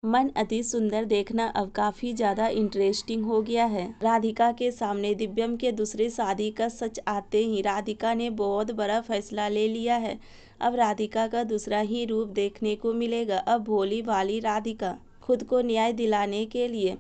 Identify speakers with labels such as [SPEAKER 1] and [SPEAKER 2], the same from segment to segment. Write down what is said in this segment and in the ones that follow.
[SPEAKER 1] मन अति सुंदर देखना अब काफी ज्यादा इंटरेस्टिंग हो गया है। राधिका के सामने दिव्यम के दूसरी शादी का सच आते ही राधिका ने बहुत बड़ा फैसला ले लिया है। अब राधिका का दूसरा ही रूप देखने को मिलेगा। अब भोली भाली राधिका खुद को न्याय दिलाने के लिए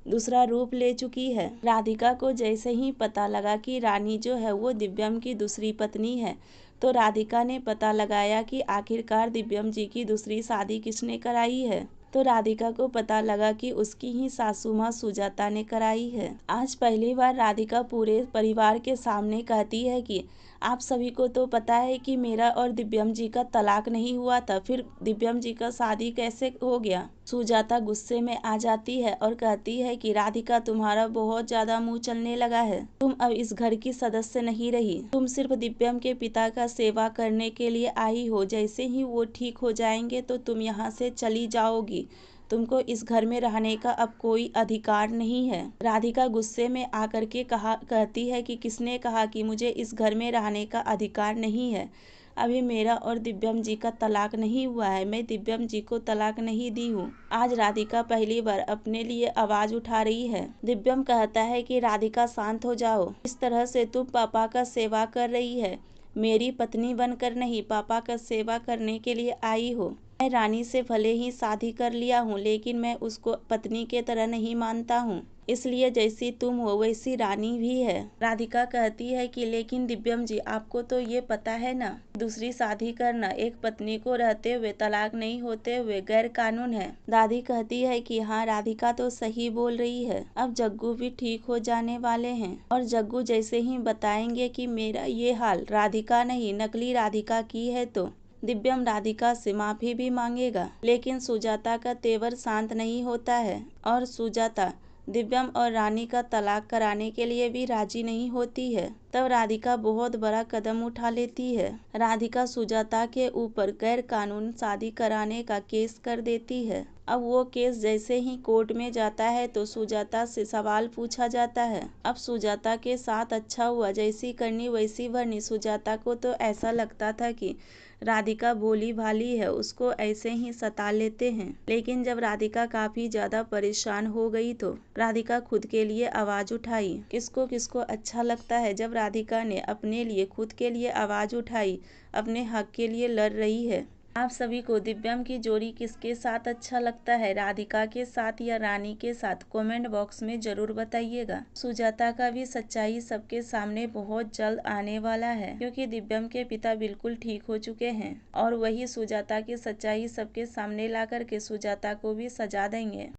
[SPEAKER 1] दूसरा रूप ले चुकी है। राधिका को जैसे ही पता लगा कि रानी जो है वो दिव्यम की दूसरी पत्नी है, तो राधिका ने पता लगाया कि आखिरकार दिव्यम जी की दूसरी शादी किसने कराई है। तो राधिका को पता लगा कि उसकी ही सासू माँ सुजाता ने कराई है। आज पहली बार राधिका पूरे परिवार के सामने कहती है कि आप सभी को तो पता है कि मेरा और दिव्यम जी का तलाक नहीं हुआ था, फिर दिव्यम जी का शादी कैसे हो गया। सुजाता गुस्से में आ जाती है और कहती है कि राधिका तुम्हारा बहुत ज्यादा मुंह चलने लगा है। तुम अब इस घर की सदस्य नहीं रही, तुम सिर्फ दिव्यम के पिता का सेवा करने के लिए आई हो। जैसे ही वो ठीक हो जाएंगे तो तुम यहाँ से चली जाओगी। तुमको इस घर में रहने का अब कोई अधिकार नहीं है। राधिका गुस्से में आकर के कहती है कि किसने कहा कि मुझे इस घर में रहने का अधिकार नहीं है। अभी मेरा और दिव्यम जी का तलाक नहीं हुआ है, मैं दिव्यम जी को तलाक नहीं दी हूँ। आज राधिका पहली बार अपने लिए आवाज उठा रही है। दिव्यम कहता है कि राधिका शांत हो जाओ, इस तरह से तुम पापा का सेवा कर रही है, मेरी पत्नी बनकर नहीं, पापा का सेवा करने के लिए आई हो। मैं रानी से भले ही शादी कर लिया हूँ, लेकिन मैं उसको पत्नी के तरह नहीं मानता हूँ, इसलिए जैसी तुम हो वैसी रानी भी है। राधिका कहती है कि लेकिन दिव्यम जी, आपको तो ये पता है ना, दूसरी शादी करना एक पत्नी को रहते हुए तलाक नहीं होते हुए गैर कानून है। दादी कहती है कि हाँ, राधिका तो सही बोल रही है। अब जग्गू भी ठीक हो जाने वाले हैं और जग्गू जैसे ही बताएंगे कि मेरा ये हाल राधिका नहीं नकली राधिका की है, तो दिव्यम राधिका से माफी भी मांगेगा। लेकिन सुजाता का तेवर शांत नहीं होता है और सुजाता दिव्यम और रानी का तलाक कराने के लिए भी राजी नहीं होती है। तब राधिका बहुत बड़ा कदम उठा लेती है। राधिका सुजाता के ऊपर गैर कानून शादी कराने का केस कर देती है। अब वो केस जैसे ही कोर्ट में जाता है तो सुजाता से सवाल पूछा जाता है। अब सुजाता के साथ अच्छा हुआ, जैसी करनी वैसी भरनी। सुजाता को तो ऐसा लगता था कि राधिका भोली भाली है, उसको ऐसे ही सता लेते हैं। लेकिन जब राधिका काफी ज्यादा परेशान हो गई तो राधिका खुद के लिए आवाज उठाई। किसको किसको अच्छा लगता है जब राधिका ने अपने लिए खुद के लिए आवाज उठाई, अपने हक के लिए लड़ रही है। आप सभी को दिव्यम की जोड़ी किसके साथ अच्छा लगता है, राधिका के साथ या रानी के साथ, कमेंट बॉक्स में जरूर बताइएगा। सुजाता का भी सच्चाई सबके सामने बहुत जल्द आने वाला है, क्योंकि दिव्यम के पिता बिल्कुल ठीक हो चुके हैं और वही सुजाता की सच्चाई सबके सामने ला करके सुजाता को भी सजा देंगे।